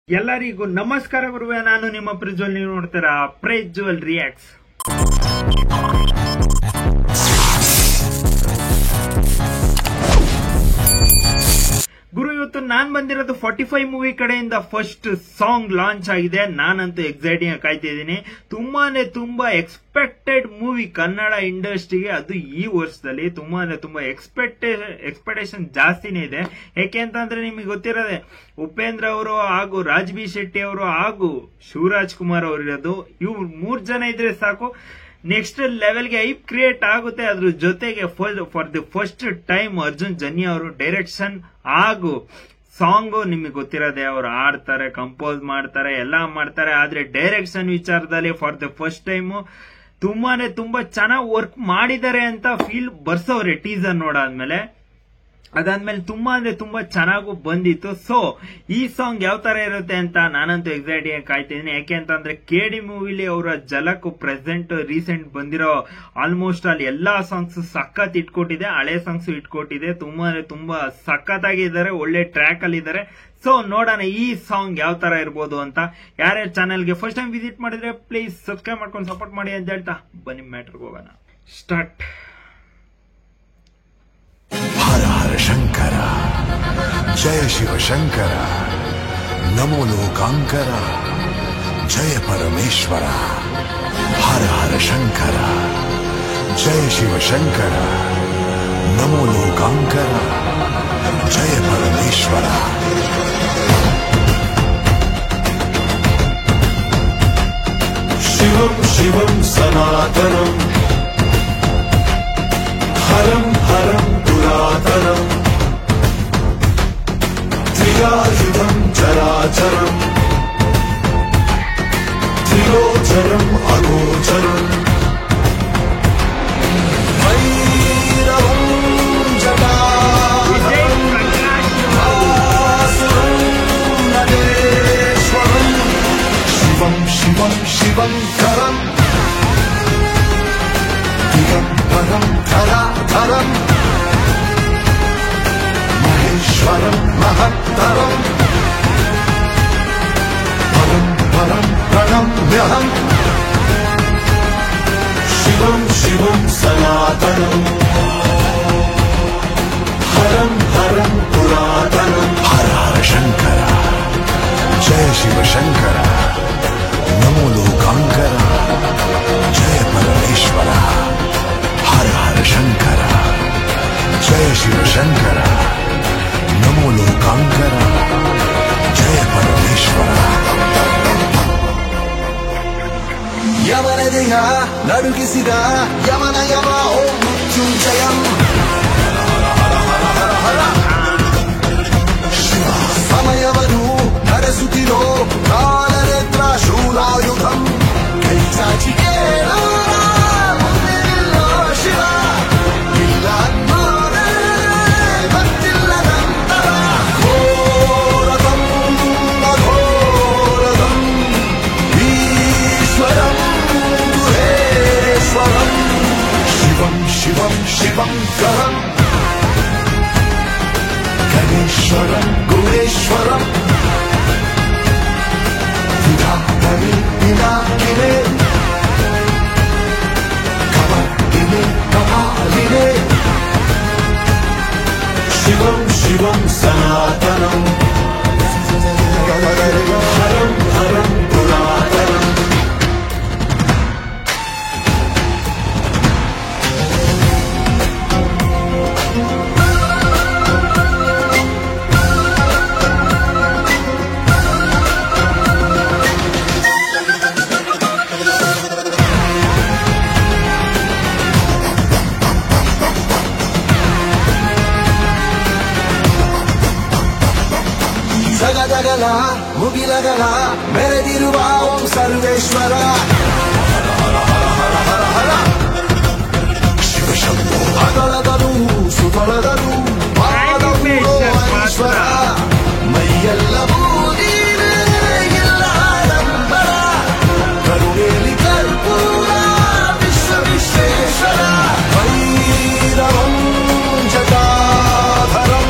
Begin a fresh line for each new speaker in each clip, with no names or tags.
ಎಲ್ಲರಿಗೂ ನಮಸ್ಕಾರ ಗುರುವೆ, ನಾನು ನಿಮ್ಮ ಪ್ರಜ್ವಲ್. ನೀವು ನೋಡ್ತೀರಾ ಪ್ರಜ್ವಲ್ ರಿಯಾಕ್ಟ್ಸ್. ಗುರು, ಇವತ್ತು ನಾನ್ ಬಂದಿರೋದು 45 ಮೂವಿ ಕಡೆಯಿಂದ ಫಸ್ಟ್ ಸಾಂಗ್ ಲಾಂಚ್ ಆಗಿದೆ. ನಾನಂತೂ ಎಕ್ಸೈಟಿಂಗ್ ಕಾಯ್ತಿದ್ದೀನಿ. ತುಂಬಾ ಎಕ್ಸ್ಪೆಕ್ಟೆಡ್ ಮೂವಿ ಕನ್ನಡ ಇಂಡಸ್ಟ್ರಿಗೆ, ಅದು ಈ ವರ್ಷದಲ್ಲಿ ತುಂಬಾ ಎಕ್ಸ್ಪೆಕ್ಟೇಷನ್ ಜಾಸ್ತಿನೇ ಇದೆ. ಯಾಕೆ ಅಂತಂದ್ರೆ ನಿಮಗೆ ಗೊತ್ತಿರೋದೆ, ಉಪೇಂದ್ರ ಅವರು ಹಾಗೂ ರಾಜ್ ಬಿ ಶೆಟ್ಟಿ ಅವರು ಹಾಗೂ ಶಿವರಾಜ್ ಕುಮಾರ್ ಅವರು ಇರೋದು. ಇವ್ರು 3 ಜನ ಇದ್ರೆ ಸಾಕು, ನೆಕ್ಸ್ಟ್ ಲೆವೆಲ್ಗೆ ಹೈಪ್ ಕ್ರಿಯೇಟ್ ಆಗುತ್ತೆ. ಅದ್ರ ಜೊತೆಗೆ for the first time Arjun Janya ಅವರು ಡೈರೆಕ್ಷನ್ ಹಾಗೂ ಸಾಂಗು ನಿಮಗೆ ಗೊತ್ತಿರೋದೆ, ಅವರು ಆಡ್ತಾರೆ, ಕಂಪೋಸ್ ಮಾಡ್ತಾರೆ, ಎಲ್ಲಾ ಮಾಡ್ತಾರೆ. ಆದ್ರೆ ಡೈರೆಕ್ಷನ್ ವಿಚಾರದಲ್ಲಿ ಫಾರ್ ದಿ ಫಸ್ಟ್ ಟೈಮ್ ತುಂಬಾ ಚೆನ್ನಾಗಿ ವರ್ಕ್ ಮಾಡಿದ್ದಾರೆ ಅಂತ ಫೀಲ್ ಬರ್ಸವ್ರೆ ಟೀಸರ್ ನೋಡಾದ್ಮೇಲೆ. ಅದಾದ್ಮೇಲೆ ತುಂಬಾ ಚೆನ್ನಾಗೂ ಬಂದಿತ್ತು. ಸೊ ಈ ಸಾಂಗ್ ಯಾವ ತರ ಇರುತ್ತೆ ಅಂತ ನಾನಂತೂ ಎಕ್ಸೈಟಿಂಗ್ ಕಾಯ್ತಿದ್ದೀನಿ. ಯಾಕೆ ಅಂತಂದ್ರೆ KD ಮೂವಿಲಿ ಅವರ ಝಲಕ್ ಪ್ರೆಸೆಂಟ್ ರೀಸೆಂಟ್ ಬಂದಿರೋ ಆಲ್ಮೋಸ್ಟ್ ಅಲ್ಲಿ ಎಲ್ಲಾ ಸಾಂಗ್ಸ್ ಸಖತ್ ಇಟ್ಕೊಟ್ಟಿದೆ, ಹಳೆ ಸಾಂಗ್ಸ್ ಇಟ್ಕೊಟ್ಟಿದೆ. ತುಂಬಾ ಸಖತ್ತಾಗಿದ್ದಾರೆ, ಒಳ್ಳೆ ಟ್ರ್ಯಾಕ್ ಅಲ್ಲಿ ಇದ್ದಾರೆ. ಸೊ ನೋಡೋಣ ಈ ಸಾಂಗ್ ಯಾವ ತರ ಇರ್ಬೋದು ಅಂತ. ಯಾರ್ಯಾರು ಚಾನೆಲ್ಗೆ ಫಸ್ಟ್ ಟೈಮ್ ವಿಸಿಟ್ ಮಾಡಿದ್ರೆ ಪ್ಲೀಸ್ ಸಬ್ಸ್ಕ್ರೈಬ್ ಮಾಡ್ಕೊಂಡು ಸಪೋರ್ಟ್ ಮಾಡಿ ಅಂತ ಹೇಳ್ತಾ ಬನ್ನಿ ಮ್ಯಾಟರ್ಗೆ ಹೋಗೋಣ. ಸ್ಟಾರ್ಟ್.
ಹರ ಹರ ಶಂಕರ, ಜಯ ಶಿವ ಶಂಕರ, ನಮೋ ಲೋಕಾಂಕರ, ಜಯ ಪರಮೇಶ್ವರ. ಹರ ಹರ ಶಂಕರ, ಜಯ ಶಿವ ಶಂಕರ, ನಮೋ ಲೋಕಾಂಕರ, ಜಯ ಪರಮೇಶ್ವರ. ಶಿವಂ ಶಿವಂ ಸನಾತನಂ, ಹರಂ ಹರಂ पुरातनम, त्रियायुधम चराचरम, त्रिलोचनम अगोचरम, भैरवं जटाधरं, भासुरं नटेश्वरं, शिवं शिवं शिवंकरं, दिगंबरं धराधरं, महेश्वरं महत्तरं, परं परं प्रणम्यहम्, शिवं शिवं सनातनं, हरं हरं पुरातनं. हर हर शंकर, जय शिव शंकर, नमो लोकांकर, जय परमेश्वर. हर हर शंकर, जय शिव शंकर, नमो लोकांकर, जय परमेश्वर. ಯಮನದೆಯ ನಡುಗಿಸಿದ ಯಮನ ಯಮ ಓಂ ಮೃತ್ಯುಂಜಯಂ, ಸಮಯವನ್ನು ನಡೆಸುತ್ತಿರೋ ಕಾಲನೇತ್ರ ಶೂಲಾಯುಧಂ, ಕೈ ಚಾಚಿ ಶಿವ ಇಲ್ಲ शिवं शिवंकरं, गणेश्वरं गुणेश्वरं, विधातरि विनाकिने, कमर्दिने कपालिने, शिवं शिवं सनातनं, हरं हरं पुरातनं. ಜಗದಗಲ ಮುಗಿಲಗಲ ಮೆರೆದಿರುವ ಓಂ ಸರ್ವೇಶ್ವರ, ಶಿವಶಂಭೋ ಅಗಲದನು ಸುತಳದನು ಈಶ್ವರ, ಮೈಯೆಲ್ಲವೂ ನೀನೇ ಇಲ್ಲ ಆಡಂಬರ, ಕರುಣೇಲಿ ಕರ್ಪೂರ ವಿಶ್ವ ವಿಶ್ವೇಶ್ವರ, ಭೈರವಂ ಜಟಾಧರಂ,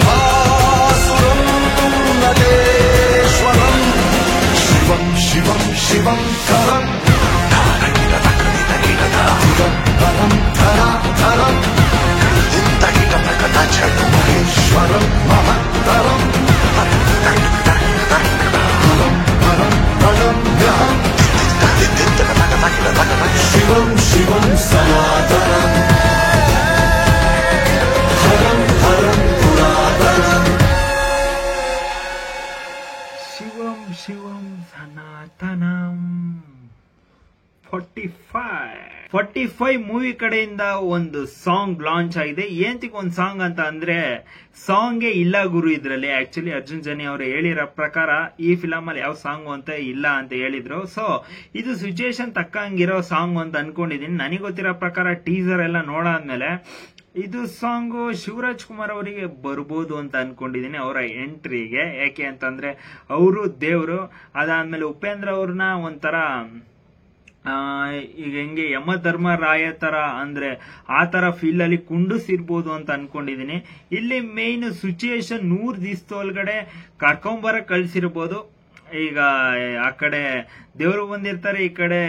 ಭಾಸುರಂ ನಟೇಶ್ವರ. ಶಿವಂ ಕರಂ ಪರಂ ಧರ ಧರಂ ಮಹೇಶ್ವರಂ ಮಹತ್ತರಂ ಶಿವಂ ಶಿವಂ ಸನಾತನಂ ಹರಂ ಹರಂ ಪುರಾತನಂ
ಶಿವಂ ಶಿವಂ ಸನಾತನಂ 45 ಮೂವಿ ಕಡೆಯಿಂದ ಒಂದು ಸಾಂಗ್ ಲಾಂಚ್ ಆಗಿದೆ. ಏಂತಿಗೆ ಒಂದು ಸಾಂಗ್ ಅಂತ ಅಂದ್ರೆ ಸಾಂಗೇ ಇಲ್ಲ ಗುರು ಇದ್ರಲ್ಲಿ. ಆಕ್ಚುಲಿ ಅರ್ಜುನ್ ಜನಿ ಅವರು ಹೇಳಿರೋ ಪ್ರಕಾರ ಈ ಫಿಲಮ್ ಅಲ್ಲಿ ಯಾವ ಸಾಂಗ್ ಅಂತ ಇಲ್ಲ ಅಂತ ಹೇಳಿದ್ರು. ಸೊ ಇದು ಸಿಚುಯೇಷನ್ ತಕ್ಕಂಗಿರೋ ಸಾಂಗ್ ಅಂತ ಅನ್ಕೊಂಡಿದೀನಿ. ನನಗೆ ಗೊತ್ತಿರೋ ಪ್ರಕಾರ ಟೀಸರ್ ಎಲ್ಲ ನೋಡಾದ್ಮೇಲೆ ಇದು ಸಾಂಗು ಶಿವರಾಜ್ ಕುಮಾರ್ ಅವರಿಗೆ ಬರ್ಬೋದು ಅಂತ ಅನ್ಕೊಂಡಿದೀನಿ, ಅವರ ಎಂಟ್ರಿಗೆ. ಯಾಕೆ ಅಂತಂದ್ರೆ ಅವರು ದೇವರು. ಅದಾದ್ಮೇಲೆ ಉಪೇಂದ್ರ ಅವ್ರನ್ನ ಒಂಥರ ಈಗ ಹೆಂಗೆ ಯಮಧರ್ಮರಾಯ ತರ ಅಂದ್ರೆ ಆ ತರ ಫೀಲ್ ಅಲ್ಲಿ ಕುಂಡಿಸಿರ್ಬೋದು ಅಂತ ಅನ್ಕೊಂಡಿದೀನಿ. ಇಲ್ಲಿ ಮೇನ್ ಸಿಚುಯೇಷನ್ 100 ದಿವಸದ ಒಳಗಡೆ ಕರ್ಕೊಂಬರ ಕಳ್ಸಿರ್ಬೋದು. ಈಗ ಆ ಕಡೆ ದೇವರು ಬಂದಿರ್ತಾರೆ, ಈ ಕಡೆ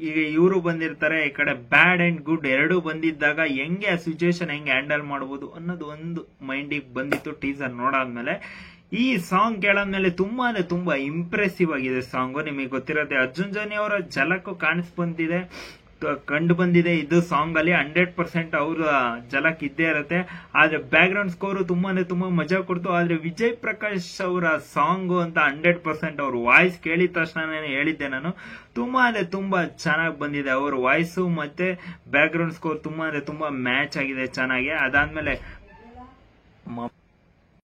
ಈಗ ಇವರು ಬಂದಿರ್ತಾರೆ. ಈ ಕಡೆ ಬ್ಯಾಡ್ ಅಂಡ್ ಗುಡ್ ಎರಡೂ ಬಂದಿದ್ದಾಗ ಹೆಂಗೆ ಆ ಸಿಚುಯೇಷನ್ ಹೆಂಗೆ ಹ್ಯಾಂಡಲ್ ಮಾಡಬಹುದು ಅನ್ನೋದು ಒಂದು ಮೈಂಡಿಗೆ ಬಂದಿತ್ತು ಟೀಸರ್ ನೋಡಾದ್ಮೇಲೆ. ಈ ಸಾಂಗ್ ಕೇಳಾದ್ಮೇಲೆ ತುಂಬಾ ಇಂಪ್ರೆಸಿವ್ ಆಗಿದೆ ಸಾಂಗು. ನಿಮಗೆ ಗೊತ್ತಿರುತ್ತೆ ಅರ್ಜುನ್ ಜನಿ ಅವರ ಝಲಕ್ ಕಂಡು ಬಂದಿದೆ ಇದು ಸಾಂಗ್ ಅಲ್ಲಿ. 100% ಅವ್ರ ಝಲಕ್ ಇದ್ದೇ ಇರುತ್ತೆ. ಆದ್ರೆ ಬ್ಯಾಕ್ ಗ್ರೌಂಡ್ ಸ್ಕೋರ್ ತುಂಬಾ ಮಜಾ ಕೊಡ್ತು. ಆದ್ರೆ ವಿಜಯ್ ಪ್ರಕಾಶ್ ಅವರ ಸಾಂಗ್ ಅಂತ 100% ಅವ್ರ ವಾಯ್ಸ್ ಕೇಳಿದ ತಕ್ಷಣ ಹೇಳಿದ್ದೆ ನಾನು, ತುಂಬಾ ಚೆನ್ನಾಗಿ ಬಂದಿದೆ. ಅವ್ರ ವಾಯ್ಸ್ ಮತ್ತೆ ಬ್ಯಾಕ್ ಗ್ರೌಂಡ್ ಸ್ಕೋರ್ ತುಂಬಾ ಮ್ಯಾಚ್ ಆಗಿದೆ ಚೆನ್ನಾಗಿ. ಅದಾದ್ಮೇಲೆ